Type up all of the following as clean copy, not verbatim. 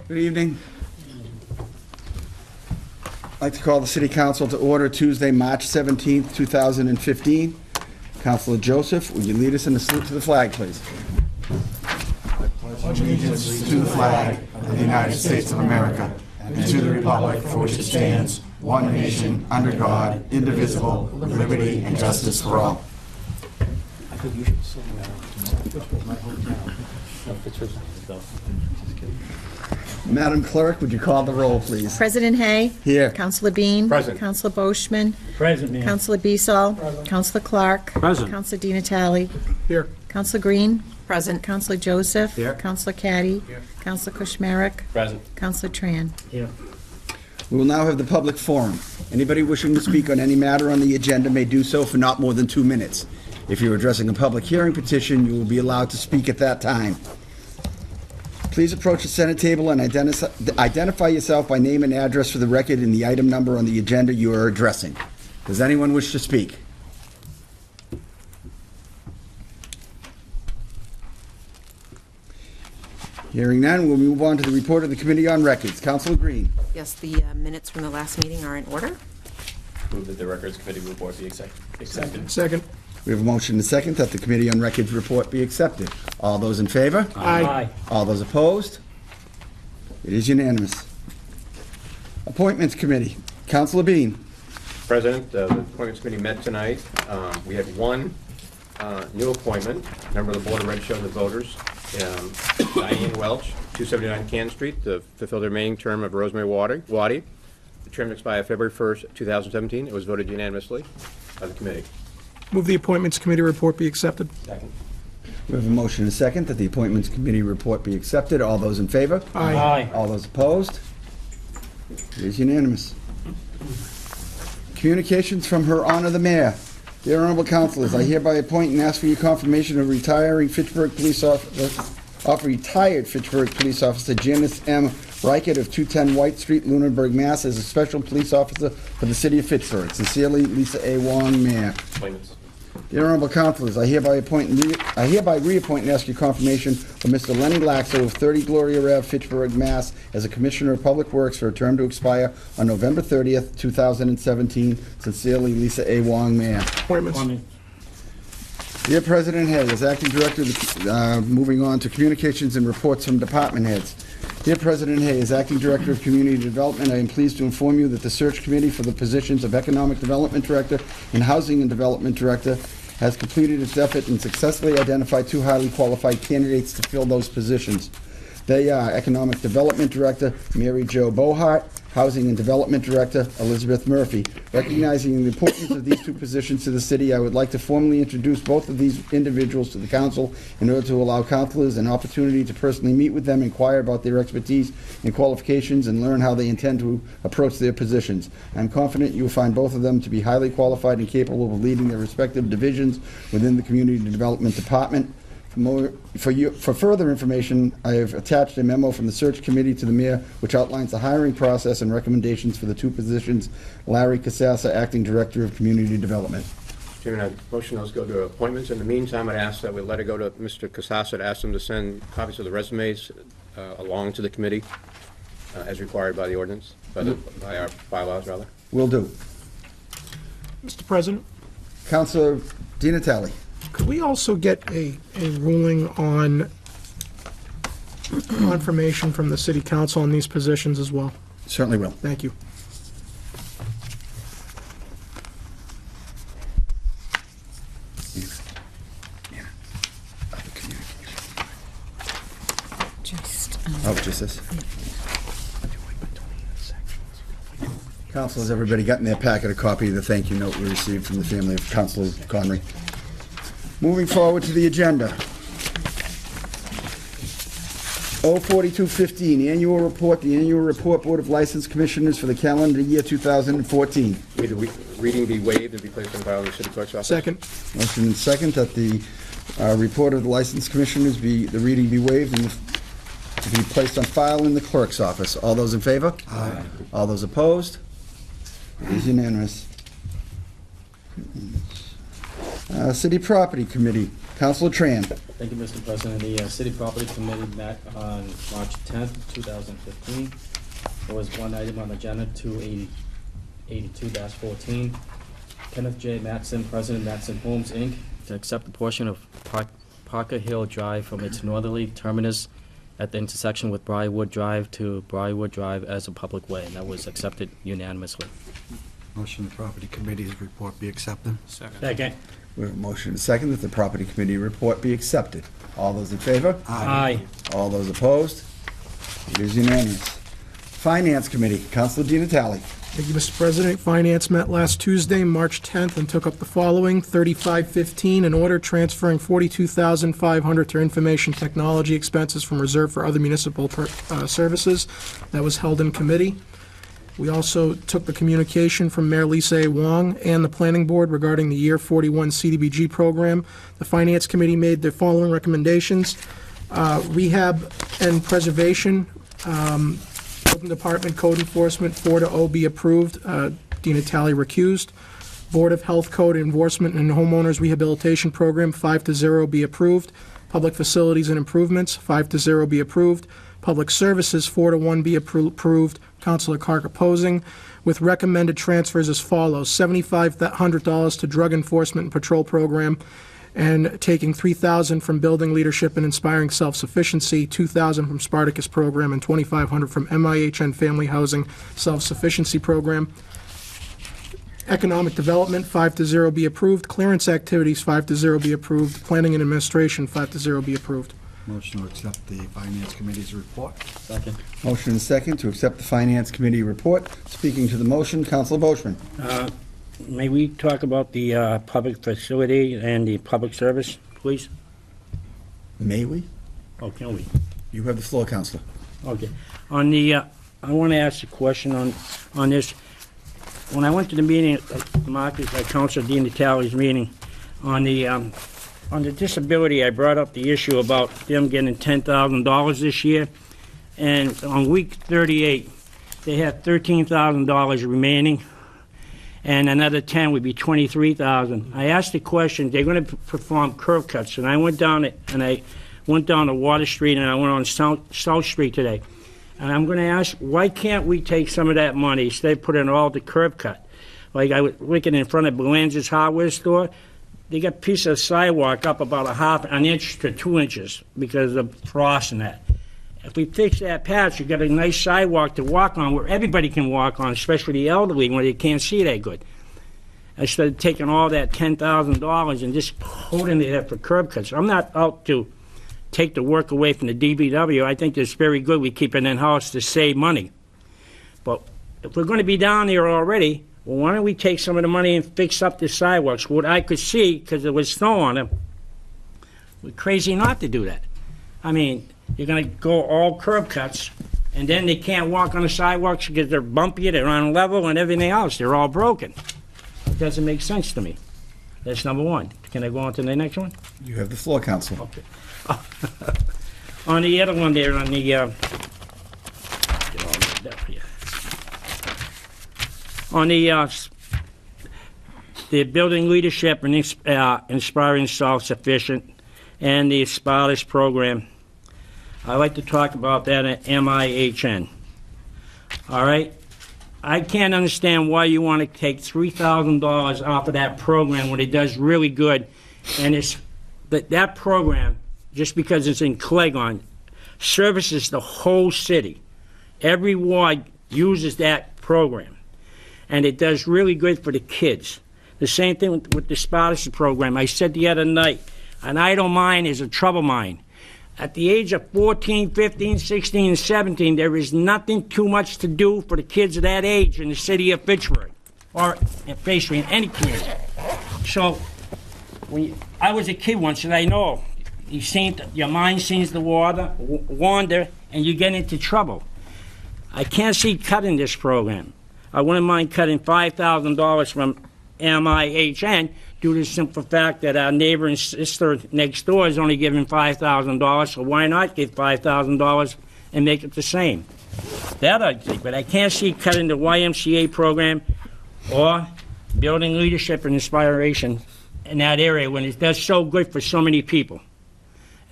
Good evening. I'd like to call the City Council to order Tuesday, March 17th, 2015. Councilor Joseph, would you lead us in the salute to the flag, please? Pledge allegiance to the flag of the United States of America and to the republic for which it stands, one nation, under God, indivisible, with liberty and justice for all. I think you should sing my hometown. No, Fitchburg's though. Madam Clerk, would you call the roll, please? President Hay. Here. Councilor Bean. Present. Councilor Boishman. Present, ma'am. Councilor Beasall. Councilor Clark. Present. Councilor Di Natale. Here. Councilor Green. Present. Councilor Joseph. Here. Councilor Caddy. Here. Councilor Kushmarek. Present. Councilor Tran. Here. We will now have the public forum. Anybody wishing to speak on any matter on the agenda may do so for not more than 2 minutes. If you're addressing a public hearing petition, you will be allowed to speak at that time. Please approach the Senate table and identify yourself by name and address for the record and the item number on the agenda you are addressing. Does anyone wish to speak? Hearing none, we'll move on to the report of the Committee on Records. Councilor Green. Yes, the minutes from the last meeting are in order. Move that the Records Committee report be accepted. Second. We have a motion and a second that the Committee on Records report be accepted. All those in favor? Aye. All those opposed? It is unanimous. Appointments Committee. Councilor Bean. President, the Appointments Committee met tonight. We had one new appointment, member of the Board of Registration of the Voters, Diane Welch, 279 Canton Street, to fulfill the remaining term of Rosemary Waddy. The term expires February 1st, 2017. It was voted unanimously by the committee. Move the Appointments Committee report be accepted. Second. We have a motion and a second that the Appointments Committee report be accepted. All those in favor? Aye. All those opposed? It is unanimous. Communications from Her Honor the Mayor. Dear Honorable Councilors, I hereby appoint and ask for your confirmation of retired Fitchburg Police Officer Janice M. Reichert of 210 White Street, Lunenburg, Mass. as a special police officer for the City of Fitchburg. Sincerely, Lisa A. Wong, Mayor. Appointments. Dear Honorable Councilors, I hereby reappoint and ask your confirmation for Mr. Lenny Laxo of 30 Gloria Ave, Fitchburg, Mass. as a Commissioner of Public Works for a term to expire on November 30th, 2017. Sincerely, Lisa A. Wong, Mayor. Appointments. Dear President Hay, as Acting Director, moving on to communications and reports from department heads. Dear President Hay, as Acting Director of Community Development, I am pleased to inform you that the search committee for the positions of Economic Development Director and Housing and Development Director has completed its effort and successfully identified 2 highly qualified candidates to fill those positions. They are Economic Development Director Mary Jo Bohart, Housing and Development Director Elizabeth Murphy. Recognizing the importance of these 2 positions to the city, I would like to formally introduce both of these individuals to the council in order to allow councilors an opportunity to personally meet with them, inquire about their expertise and qualifications, and learn how they intend to approach their positions. I am confident you will find both of them to be highly qualified and capable of leading their respective divisions within the Community Development Department. For further information, I have attached a memo from the search committee to the mayor, which outlines the hiring process and recommendations for the 2 positions. Larry Casassa, Acting Director of Community Development. Chairman, I motion those go to appointments. In the meantime, I'd ask that we let it go to Mr. Casassa to ask him to send copies of the resumes along to the committee as required by the ordinance, by our bylaws, rather. Will do. Mr. President, Councilor Di Natale. could we also get a ruling on confirmation from the City Council on these positions as well? Certainly will. Thank you. Just, Just this. Councilors, everybody got in their packet a copy of the thank you note we received from the family of Councilor Connery. Moving forward to the agenda. 04215, annual report, the annual report Board of License Commissioners for the calendar year 2014. May the reading be waived and be placed on file in the city clerk's office. Second. Motion and second that the report of the License Commissioners the reading be waived and be placed on file in the clerk's office. All those in favor? Aye. All those opposed? It is unanimous. City Property Committee. Counselor Tran. Thank you, Mr. President. The City Property Committee met on March 10th, 2015. There was one item on the agenda, 282-14. Kenneth J. Matson, President Matson Homes, Inc., to accept a portion of Parker Hill Drive from its northerly terminus at the intersection with Briarwood Drive to Briarwood Drive as a public way, and that was accepted unanimously. Motion the property committee's report be accepted. Second. We have a motion and a second that the property committee report be accepted. All those in favor? Aye. All those opposed? It is unanimous. Finance Committee, Counselor Di Natale. Thank you, Mr. President. Finance met last Tuesday, March 10th, and took up the following: 3515, an order transferring $42,500 to information technology expenses from reserve for other municipal services. That was held in committee. We also took the communication from Mayor Lisa A. Wong and the Planning Board regarding the Year 41 CDBG program. The Finance Committee made the following recommendations. Rehab and preservation, Open Department Code Enforcement, 4-0 be approved. Di Natale recused. Board of Health Code Enforcement and Homeowners Rehabilitation Program, 5-0 be approved. Public Facilities and Improvements, 5-0 be approved. Public Services, 4-1 be approved. Councilor Clark opposing, with recommended transfers as follows: $7,500 to Drug Enforcement and Patrol Program, and taking $3,000 from Building Leadership and Inspiring Self-Sufficiency, $2,000 from Spartacus Program, and $2,500 from MIHN Family Housing Self-Sufficiency Program. Economic Development, 5-0 be approved. Clearance Activities, 5-0 be approved. Planning and Administration, 5-0 be approved. Motion to accept the finance committee's report. Second. Motion and a second to accept the Finance Committee report. Speaking to the motion, Counselor Boishman. May we talk about the public facility and the public service, please? May we? Oh, can we? You have the floor, Counselor. Okay. On the, I want to ask a question on this. When I went to the meeting, Marcus, Councilor Di Natale's meeting, on the disability, I brought up the issue about them getting $10,000 this year, and on week 38, they had $13,000 remaining, and another 10 would be $23,000. I asked the question, they're going to perform curb cuts, and I went down to Water Street, and I went on South Street today. And I'm going to ask, why can't we take some of that money instead of putting it all to curb cut? Like I was looking in front of Belanza's hardware store, they got a piece of sidewalk up about an inch to 2 inches because of frost and that. If we fix that patch, you got a nice sidewalk to walk on where everybody can walk on, especially the elderly when they can't see that good. Instead of taking all that $10,000 and just holding it there for curb cuts. I'm not out to take the work away from the DPW. I think it's very good we keep it in-house to save money. But if we're going to be down there already, well, why don't we take some of the money and fix up the sidewalks? What I could see, because there was snow on them, we're crazy not to do that. I mean, you're going to go all curb cuts, and then they can't walk on the sidewalks because they're bumpy, they're on level, and everything else. They're all broken. It doesn't make sense to me. That's number one. Can I go on to the next one? You have the floor, Counselor. Okay. On the other one there, on the, get all that here. On the building leadership and inspiring self-sufficient and the Spartacus program, I'd like to talk about that at MIHN. All right? I can't understand why you want to take $3,000 off of that program when it does really good, and that program, just because it's in Clegon, services the whole city. Every ward uses that program, and it does really good for the kids. The same thing with the Spartacus program. I said the other night, an idle mind is a trouble mind. At the age of 14, 15, 16, and 17, there is nothing too much to do for the kids of that age in the city of Fitchburg, or basically in any community. So, I was a kid once, and I know your mind seems to wander, and you get into trouble. I can't see cutting this program. I wouldn't mind cutting $5,000 from MIHN due to the simple fact that our neighbor and sister next door is only giving $5,000, so why not give $5,000 and make it the same? That I think, but I can't see cutting the YMCA program or building leadership and inspiration in that area when that's so good for so many people,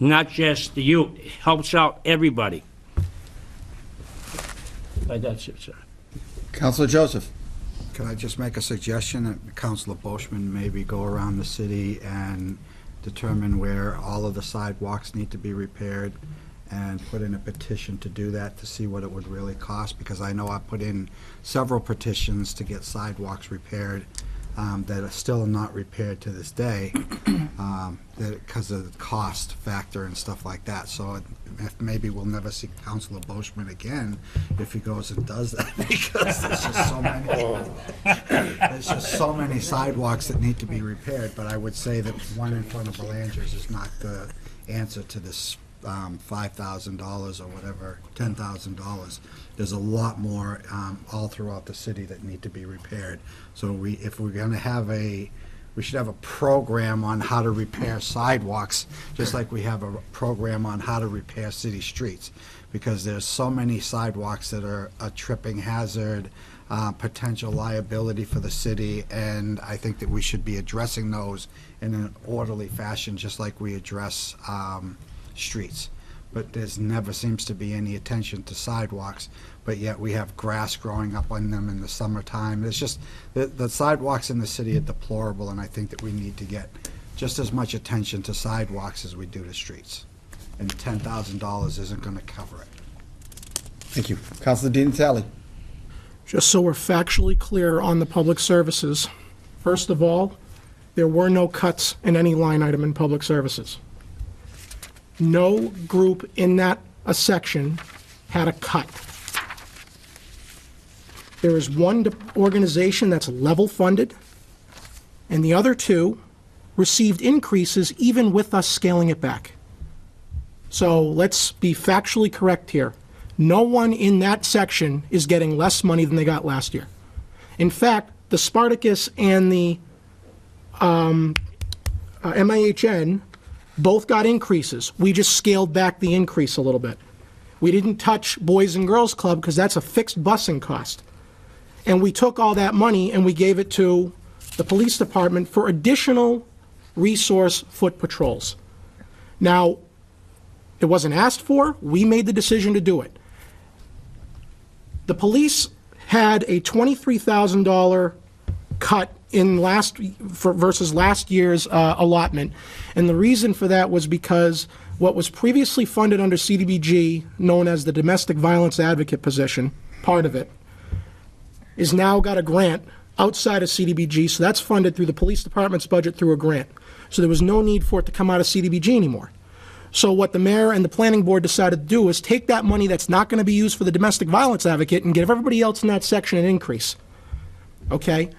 not just the youth. It helps out everybody. But that's it, sir. Counselor Joseph. Can I just make a suggestion that Councilor Boschman maybe go around the city and determine where all of the sidewalks need to be repaired and put in a petition to do that to see what it would really cost? Because I know I put in several petitions to get sidewalks repaired that are still not repaired to this day because of the cost factor and stuff like that. So maybe we'll never see Councilor Boschman again if he goes and does that because there's just so many sidewalks that need to be repaired. But I would say that one in front of Belanger's is not the answer to this $5,000 or whatever, $10,000. There's a lot more all throughout the city that need to be repaired. So if we're going to have we should have a program on how to repair sidewalks, just like we have a program on how to repair city streets, because there's so many sidewalks that are a tripping hazard, potential liability for the city, and I think that we should be addressing those in an orderly fashion, just like we address streets. But there's never seems to be any attention to sidewalks, but yet we have grass growing up on them in the summertime. It's just, the sidewalks in the city are deplorable, and I think that we need to get just as much attention to sidewalks as we do to streets. And $10,000 isn't going to cover it. Thank you. Counselor Di Natale. Just so we're factually clear on the public services, first of all, there were no cuts in any line item in public services. No group in that section had a cut. There is one organization that's level funded, and the other two received increases even with us scaling it back. So let's be factually correct here. No one in that section is getting less money than they got last year. In fact, the Spartacus and the MIHN both got increases. We just scaled back the increase a little bit. We didn't touch Boys and Girls Club because that's a fixed busing cost. And we took all that money and we gave it to the police department for additional resource foot patrols. Now, it wasn't asked for. We made the decision to do it. The police had a $23,000 cut in versus last year's allotment, and the reason for that was because what was previously funded under CDBG, known as the domestic violence advocate position, part of it, is now got a grant outside of CDBG, so that's funded through the police department's budget through a grant. So there was no need for it to come out of CDBG anymore. So what the mayor and the planning board decided to do is take that money that's not going to be used for the domestic violence advocate and give everybody else in that section an increase. Okay?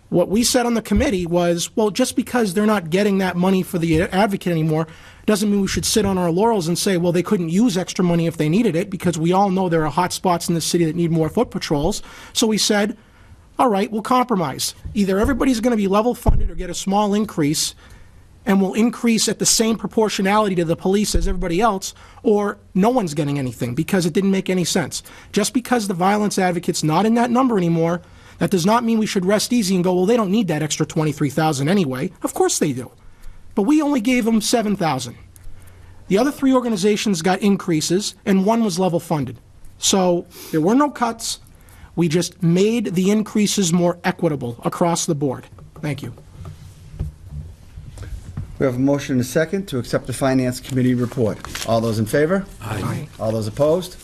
What we said on the committee was, well, just because they're not getting that money for the advocate anymore doesn't mean we should sit on our laurels and say, well, they couldn't use extra money if they needed it, because we all know there are hot spots in the city that need more foot patrols. So we said, all right, we'll compromise. Either everybody's going to be level funded or get a small increase, and we'll increase at the same proportionality to the police as everybody else, or no one's getting anything because it didn't make any sense. Just because the violence advocate's not in that number anymore, that does not mean we should rest easy and go, well, they don't need that extra $23,000 anyway. Of course they do. But we only gave them $7,000. The other three organizations got increases, and one was level funded. So there were no cuts. We just made the increases more equitable across the board. Thank you. We have a motion and a second to accept the Finance Committee report. All those in favor? Aye. All those opposed?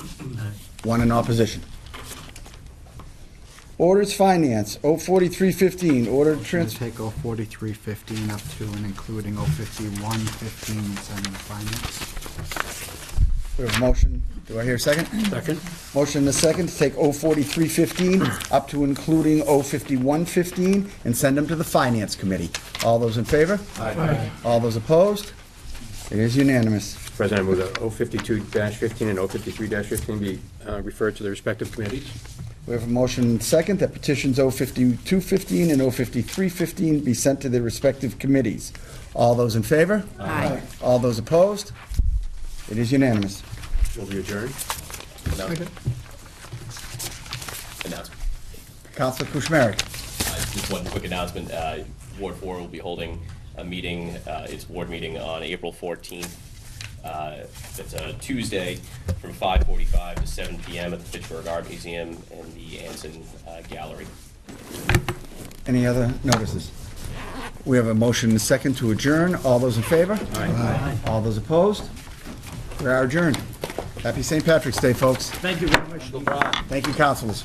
One in opposition. Orders Finance, 04315, order Let's transfer. take 04315 up to and including 05115 and send them to finance. We have a motion. Do I hear a second? Second. Motion and a second to take 04315 up to including 05115 and send them to the Finance Committee. All those in favor? Aye. All those opposed? It is unanimous. President, I move that 052-15 and 053-15 be referred to their respective committees. We have a motion and second that petitions 05215 and 05315 be sent to their respective committees. All those in favor? Aye. All those opposed? It is unanimous. Will be adjourned. Second. Announcement. Councilor Kuchmarek. Just one quick announcement. Ward 4 will be holding a meeting, its board meeting on April 14th. It's a Tuesday from 5:45 to 7 p.m. at the Fitchburg Art Museum and the Anson Gallery. Any other notices? We have a motion and a second to adjourn. All those in favor? Aye. All those opposed? We are adjourned. Happy St. Patrick's Day, folks. Thank you very much. Thank you, councilors.